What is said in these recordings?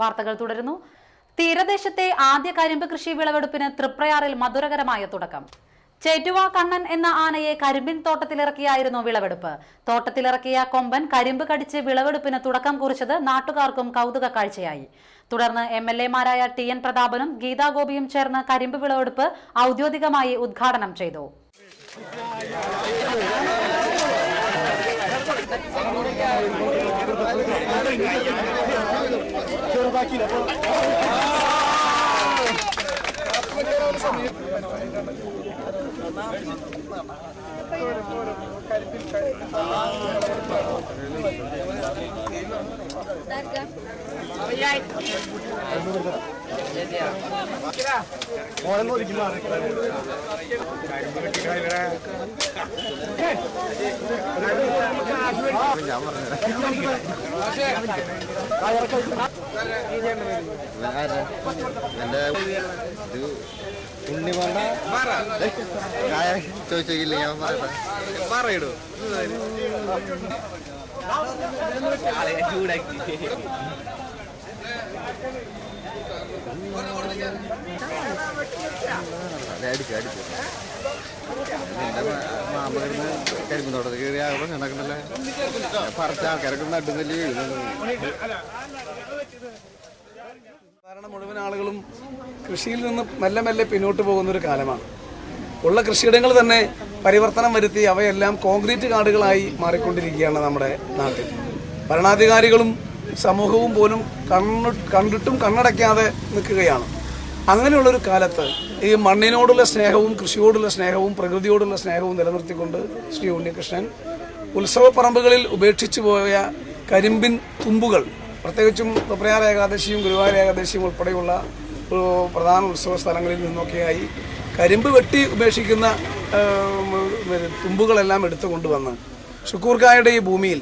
വാർത്തകൾ തുടരുന്നു. തീരദേശത്തെ ആദ്യ കരിമ്പ് കൃഷി വിളവെടുപ്പിന് തൃപ്രയാറിൽ മധുരകരമായ തുടക്കം. ചേറ്റുവ കണ്ണൻ എന്ന ആനയെ കരിമ്പിൻ തോട്ടത്തിലിറക്കിയായിരുന്നു വിളവെടുപ്പ്. തോട്ടത്തിലിറക്കിയ കൊമ്പൻ കരിമ്പ് കടിച്ച് വിളവെടുപ്പിന് തുടക്കം കുറിച്ചത് നാട്ടുകാർക്കും കൗതുക കാഴ്ചയായി. തുടർന്ന് MLA-മാരായ TN പ്രതാപനും ഗീതാ ഗോപിയും ചേർന്ന് കരിമ്പ് വിളവെടുപ്പ് ഔദ്യോഗികമായി ഉദ്ഘാടനം ചെയ്തു. കരിമ്പത്തോട്ടത്തിൽ കയറി ആകുമ്പോൾ നടക്കണ്ടല്ലേ പറച്ച ആൾക്കാരൊക്കെ നട്ടുന്നല്ലേ. കാരണം മുഴുവൻ ആളുകളും കൃഷിയിൽ നിന്ന് മെല്ലെ മെല്ലെ പിന്നോട്ട് പോകുന്നൊരു കാലമാണ്. ഉള്ള കൃഷിയിടങ്ങൾ തന്നെ പരിവർത്തനം വരുത്തി അവയെല്ലാം കോൺക്രീറ്റ് കാടുകളായി മാറിക്കൊണ്ടിരിക്കുകയാണ് നമ്മുടെ നാട്ടിൽ. ഭരണാധികാരികളും സമൂഹവും പോലും കണ്ടിട്ടും കണ്ണടയ്ക്കാതെ നിൽക്കുകയാണ്. അങ്ങനെയുള്ളൊരു കാലത്ത് ഈ മണ്ണിനോടുള്ള സ്നേഹവും കൃഷിയോടുള്ള സ്നേഹവും പ്രകൃതിയോടുള്ള സ്നേഹവും നിലനിർത്തിക്കൊണ്ട് ശ്രീ ഉണ്ണികൃഷ്ണൻ ഉത്സവപ്പറമ്പുകളിൽ ഉപേക്ഷിച്ചു പോയ കരിമ്പിൻ തുമ്പുകൾ, പ്രത്യേകിച്ചും തൃപ്രയാർ ഏകാദശിയും ഗുരുവായൂർ ഏകാദശിയും ഉൾപ്പെടെയുള്ള പ്രധാന ഉത്സവ സ്ഥലങ്ങളിൽ നിന്നൊക്കെയായി കരിമ്പ് വെട്ടി ഉപേക്ഷിക്കുന്ന തുമ്പുകളെല്ലാം എടുത്തു കൊണ്ടുവന്ന് ഷുക്കൂർഖായുടെ ഈ ഭൂമിയിൽ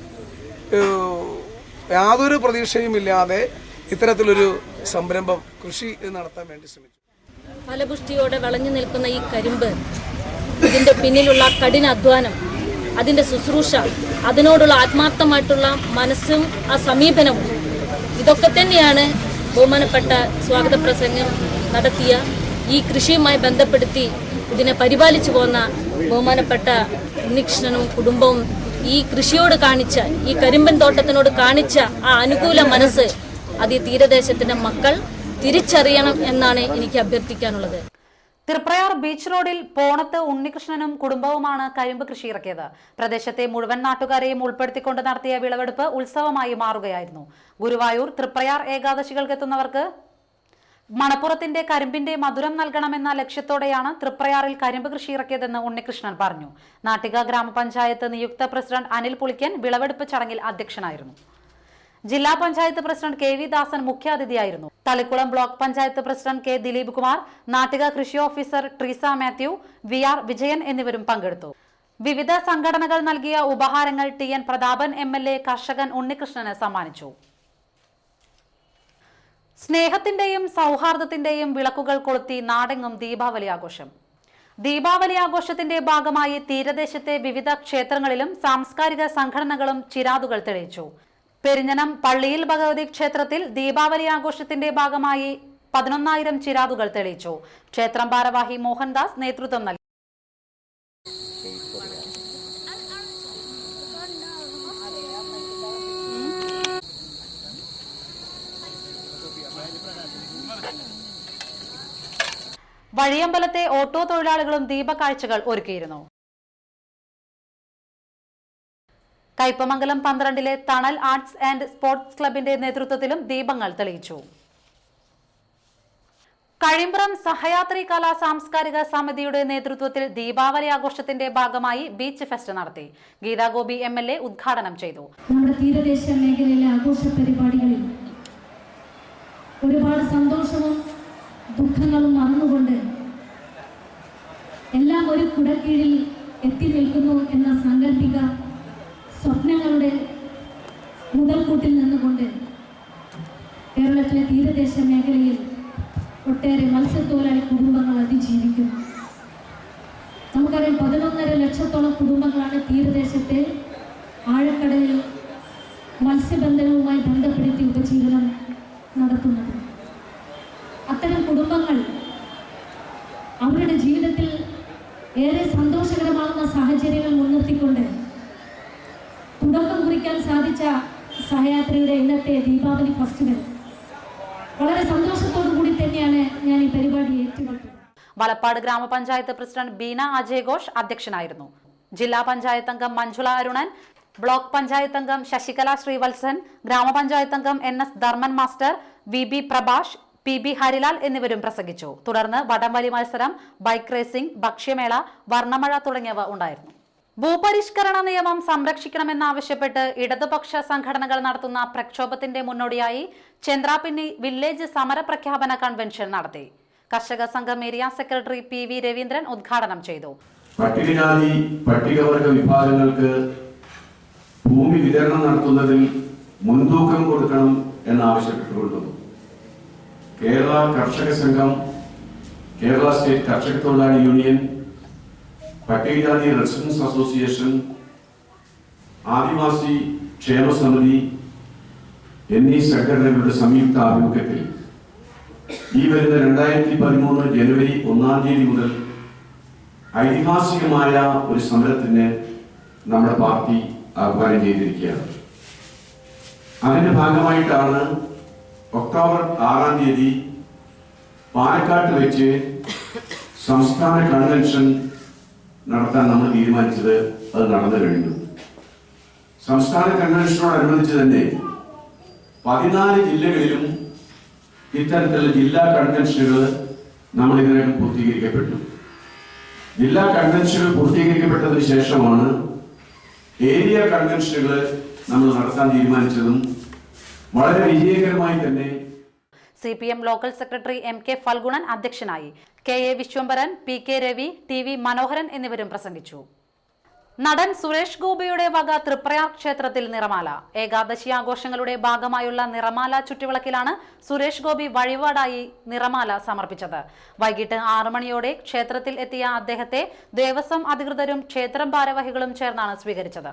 യാതൊരു പ്രതീക്ഷയുമില്ലാതെ ഇത്തരത്തിലൊരു സംരംഭം കൃഷി നടത്താൻ വേണ്ടി ശ്രമിച്ചു. ഫലപുഷ്ടിയോടെ വളഞ്ഞു നിൽക്കുന്ന ഈ കരിമ്പ്, ഇതിന്റെ പിന്നിലുള്ള കഠിന അധ്വാനം, അതിന്റെ ശുശ്രൂഷ, അതിനോടുള്ള ആത്മാർത്ഥമായിട്ടുള്ള മനസ്സും ആ സമീപനവും, ഇതൊക്കെ തന്നെയാണ് ബഹുമാനപ്പെട്ട സ്വാഗത പ്രസംഗം നടത്തിയ ഈ കൃഷിയുമായി ബന്ധപ്പെടുത്തി ഇതിനെ പരിപാലിച്ചു പോന്ന ബഹുമാനപ്പെട്ട ഉണ്ണികൃഷ്ണനും കുടുംബവും ഈ കൃഷിയോട് കാണിച്ച, ഈ കരിമ്പൻ തോട്ടത്തിനോട് കാണിച്ച ആ അനുകൂല മനസ്സ് അത് ഈ തീരദേശത്തിന്റെ മക്കൾ തിരിച്ചറിയണം എന്നാണ് എനിക്ക് അഭ്യർത്ഥിക്കാനുള്ളത്. തൃപ്രയാർ ബീച്ച് റോഡിൽ പോണത്ത് ഉണ്ണികൃഷ്ണനും കുടുംബവുമാണ് കരിമ്പ് കൃഷി ഇറക്കിയത്. പ്രദേശത്തെ മുഴുവൻ നാട്ടുകാരെയും ഉൾപ്പെടുത്തിക്കൊണ്ട് നടത്തിയ വിളവെടുപ്പ് ഉത്സവമായി മാറുകയായിരുന്നു. ഗുരുവായൂർ തൃപ്രയാർ ഏകാദശികൾക്കെത്തുന്നവർക്ക് മണപ്പുറത്തിന്റെ കരിമ്പിന്റെ മധുരം നൽകണമെന്ന ലക്ഷ്യത്തോടെയാണ് തൃപ്രയാറിൽ കരിമ്പ് കൃഷി ഇറക്കിയതെന്ന് ഉണ്ണികൃഷ്ണൻ പറഞ്ഞു. നാട്ടിക ഗ്രാമപഞ്ചായത്ത് നിയുക്ത പ്രസിഡന്റ് അനിൽ പുളിക്കൻ വിളവെടുപ്പ് ചടങ്ങിൽ അധ്യക്ഷനായിരുന്നു. ജില്ലാ പഞ്ചായത്ത് പ്രസിഡന്റ് KV ദാസൻ മുഖ്യാതിഥിയായിരുന്നു. Thalikulam block panchayat president K Dileep Kumar, Nattika കൃഷി ഓഫീസർ ട്രീസ മാത്യു, VR വിജയൻ എന്നിവരും പങ്കെടുത്തു. വിവിധ സംഘടനകൾ നൽകിയ ഉപഹാരങ്ങൾ TN പ്രതാപൻ MLA കർഷകൻ ഉണ്ണികൃഷ്ണന് സമ്മാനിച്ചു. സ്നേഹത്തിന്റെയും സൗഹാർദ്ദത്തിന്റെയും വിളക്കുകൾ കൊളുത്തി നാടെങ്ങും ദീപാവലി ആഘോഷം. ദീപാവലി ആഘോഷത്തിന്റെ ഭാഗമായി തീരദേശത്തെ വിവിധ ക്ഷേത്രങ്ങളിലും സാംസ്കാരിക സംഘടനകളും ചിരാതുകൾ തെളിയിച്ചു. പെരിഞ്ഞനം പള്ളിയിൽ ഭഗവതി ക്ഷേത്രത്തിൽ ദീപാവലി ആഘോഷത്തിന്റെ ഭാഗമായി 11,000 ചിരാതുകൾ തെളിയിച്ചു. ക്ഷേത്രം ഭാരവാഹി മോഹൻദാസ് നേതൃത്വം നൽകി. വഴിയമ്പലത്തെ ഓട്ടോ തൊഴിലാളികളും ദീപകാഴ്ചകൾ ഒരുക്കിയിരുന്നു. കയ്പമംഗലം 12-ലെ തണൽ ആർട്സ് ആൻഡ് സ്പോർട്സ് ക്ലബിന്റെ നേതൃത്വത്തിലും ദീപങ്ങൾ തെളിയിച്ചു. കഴിമ്പ്രം സഹയാത്രി കലാ സാംസ്കാരിക സമിതിയുടെ നേതൃത്വത്തിൽ ദീപാവലി ആഘോഷത്തിന്റെ ഭാഗമായി ബീച്ച് ഫെസ്റ്റ് നടത്തി. ഗീതാ ഗോപി MLA ഉദ്ഘാടനം ചെയ്തു. നമ്മുടെ തീരദേശ മേഖലയിലെ ആഘോഷ പരിപാടികളിൽ ഒരുപാട് സന്തോഷവും ദുഃഖങ്ങളും മറന്നുകൊണ്ട് എല്ലാം ഒരു കുടക്കീഴിൽ എത്തി നിൽക്കുന്നു എന്ന സാങ്കല്പിക സ്വപ്നങ്ങളുടെ മുതൽക്കൂട്ടിൽ നിന്നുകൊണ്ട് കേരളത്തിലെ തീരദേശ മേഖലയിൽ ഒട്ടേറെ മത്സ്യത്തൊഴിലാളി കുടുംബങ്ങൾ അതിജീവിക്കും. നമുക്കറിയാം 11.5 ലക്ഷത്തോളം കുടുംബങ്ങളാണ് തീരദേശത്തെ ആഴക്കടലിൽ മത്സ്യബന്ധനവുമായി ബന്ധപ്പെടുത്തി ഉപജീവനം നടത്തുന്നത്. അത്തരം കുടുംബങ്ങൾ അവരുടെ ജീവിതത്തിൽ ഏറെ സന്തോഷകരമാകുന്ന സാഹചര്യങ്ങൾ മുൻനിർത്തിക്കൊണ്ട് തുടക്കം കുറിക്കാൻ സാധിച്ച സഹയാത്രിയുടെ ഇന്നത്തെ ദീപാവലി ഫെസ്റ്റിവൽ വളരെ സന്തോഷത്തോടു കൂടി തന്നെയാണ് ഞാൻ ഈ പരിപാടി ഏറ്റുപറ്റുന്നത്. വലപ്പാട് ഗ്രാമപഞ്ചായത്ത് പ്രസിഡന്റ് ബീന അജയ് ഘോഷ് അധ്യക്ഷനായിരുന്നു. ജില്ലാ പഞ്ചായത്ത് അംഗം മഞ്ജുള അരുണൻ, ബ്ലോക്ക് പഞ്ചായത്ത് അംഗം ശശികല ശ്രീവത്സൻ, ഗ്രാമപഞ്ചായത്ത് അംഗം NS Dharman master, VB Prabhash, PB Harilal എന്നിവരും പ്രസംഗിച്ചു. തുടർന്ന് വടംവലി മത്സരം, ബൈക്ക് റേസിംഗ്, ഭക്ഷ്യമേള, വർണ്ണമഴ തുടങ്ങിയവ ഉണ്ടായിരുന്നു. ഭൂപരിഷ്കരണ നിയമം സംരക്ഷിക്കണമെന്നാവശ്യപ്പെട്ട് ഇടതുപക്ഷ സംഘടനകൾ നടത്തുന്ന പ്രക്ഷോഭത്തിന്റെ മുന്നോടിയായി ചന്ദ്രാപിന്നി വില്ലേജ് സമരപ്രഖ്യാപന കൺവെൻഷൻ നടത്തി. കർഷക സംഘം ഏരിയ സെക്രട്ടറി PV രവീന്ദ്രൻ ഉദ്ഘാടനം ചെയ്തു. പട്ടികജാതി പട്ടികവർഗ വിഭാഗങ്ങൾക്ക് ഭൂമി വിതരണം നടത്തുന്നതിൽ മുൻതൂക്കം കൊടുക്കണം എന്നാവശ്യപ്പെട്ടുകൊണ്ടു കേരള കർഷക സംഘം, കേരള സ്റ്റേറ്റ് കർഷക തൊഴിലാളി യൂണിയൻ, പട്ടികജാതി റെസിഡൻസ് അസോസിയേഷൻ, ആദിവാസി ക്ഷേമ സമിതി എന്നീ സംഘടനകളുടെ സംയുക്ത ആഭിമുഖ്യത്തിൽ ഈ വരുന്ന 2013 ജനുവരി 1-ാം തീയതി മുതൽ ഐതിഹാസികമായ ഒരു സമരത്തിന് നമ്മുടെ പാർട്ടി ആഹ്വാനം ചെയ്തിരിക്കുകയാണ്. അതിന്റെ ഭാഗമായിട്ടാണ് ഒക്ടോബർ 6-ാം തീയതി പാലക്കാട്ട് വെച്ച് സംസ്ഥാന കൺവെൻഷൻ നടത്താൻ നമ്മൾ തീരുമാനിച്ചത്. അത് നടന്നു കഴിഞ്ഞു. സംസ്ഥാന കൺവെൻഷനോടനുബന്ധിച്ച് തന്നെ 14 ജില്ലകളിലും ഇത്തരത്തിലുള്ള ജില്ലാ കൺവെൻഷനുകൾ നമ്മൾ ഇതിനകം പൂർത്തീകരിക്കപ്പെട്ടു. ജില്ലാ കൺവെൻഷനുകൾ പൂർത്തീകരിക്കപ്പെട്ടതിന് ശേഷമാണ് ഏരിയ കൺവെൻഷനുകൾ നമ്മൾ നടത്താൻ തീരുമാനിച്ചതും വളരെ വിജയകരമായി തന്നെ. CPM local secretary MK Phalgunan അധ്യക്ഷനായി. KA Vishwambharan, PK Ravi, TV മനോഹരൻ എന്നിവരും പ്രസംഗിച്ചു. നടൻ സുരേഷ് ഗോപിയുടെ വക തൃപ്രയാർ ക്ഷേത്രത്തിൽ നിറമാല. ഏകാദശി ആഘോഷങ്ങളുടെ ഭാഗമായുള്ള നിറമാല ചുറ്റുവിളക്കിലാണ് സുരേഷ് ഗോപി വഴിപാടായി നിറമാല സമർപ്പിച്ചത്. വൈകിട്ട് 6 മണിയോടെ ക്ഷേത്രത്തിൽ എത്തിയ അദ്ദേഹത്തെ ദേവസ്വം അധികൃതരും ക്ഷേത്രം ഭാരവാഹികളും ചേർന്നാണ് സ്വീകരിച്ചത്.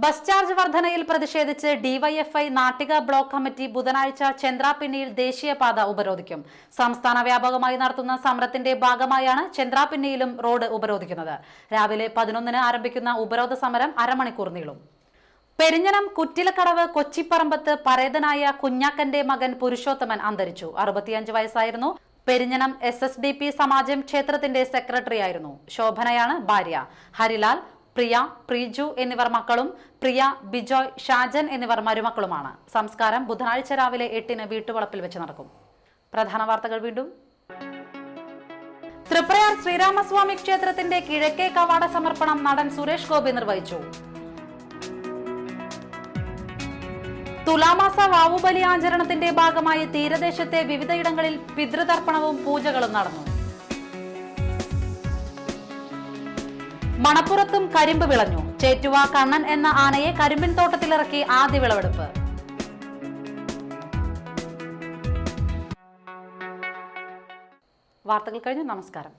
ബസ് ചാർജ് വർധനയിൽ പ്രതിഷേധിച്ച് DYFI നാട്ടിക ബ്ലോക്ക് കമ്മിറ്റി ബുധനാഴ്ച ചന്ദ്രാപിന്നിയിൽ ദേശീയപാത ഉപരോധിക്കും. സംസ്ഥാന വ്യാപകമായി നടത്തുന്ന സമരത്തിന്റെ ഭാഗമായാണ് ചന്ദ്രാപിന്നിയിലും റോഡ് ഉപരോധിക്കുന്നത്. രാവിലെ 11-ന് ആരംഭിക്കുന്ന ഉപരോധ സമരം അരമണിക്കൂർ നീളും. പെരിഞ്ഞനം കുറ്റിലക്കടവ് കൊച്ചിപ്പറമ്പത്ത് പരേതനായ കുഞ്ഞാക്കന്റെ മകൻ പുരുഷോത്തമൻ അന്തരിച്ചു. 65 വയസ്സായിരുന്നു. പെരിഞ്ഞനം SSDP സമാജം ക്ഷേത്രത്തിന്റെ സെക്രട്ടറിയായിരുന്നു. ശോഭനയാണ് ഭാര്യ. ഹരിലാൽ, പ്രിയ, പ്രീജു എന്നിവർ മക്കളും പ്രിയ, ബിജോയ്, ഷാജൻ എന്നിവർ മരുമക്കളുമാണ്. സംസ്കാരം ബുധനാഴ്ച രാവിലെ 8-ന് വീട്ടുവളപ്പിൽ വെച്ച് നടക്കും. പ്രധാന വാർത്തകൾ വീണ്ടും. തൃപ്രയാർ ശ്രീരാമസ്വാമി ക്ഷേത്രത്തിന്റെ കിഴക്കേ കവാട സമർപ്പണം നടൻ സുരേഷ് ഗോപി നിർവഹിച്ചു. തുലാമാസ വാവുബലി ആചരണത്തിന്റെ ഭാഗമായി തീരദേശത്തെ വിവിധയിടങ്ങളിൽ പിതൃതർപ്പണവും പൂജകളും നടന്നു. മണപ്പുറത്തും കരിമ്പ് വിളഞ്ഞു. ചേറ്റുവ കണ്ണൻ എന്ന ആനയെ കരിമ്പിൻ തോട്ടത്തിലിറക്കി ആദ്യ വിളവെടുപ്പ്. വാർത്തകൾ കഴിഞ്ഞു. നമസ്കാരം.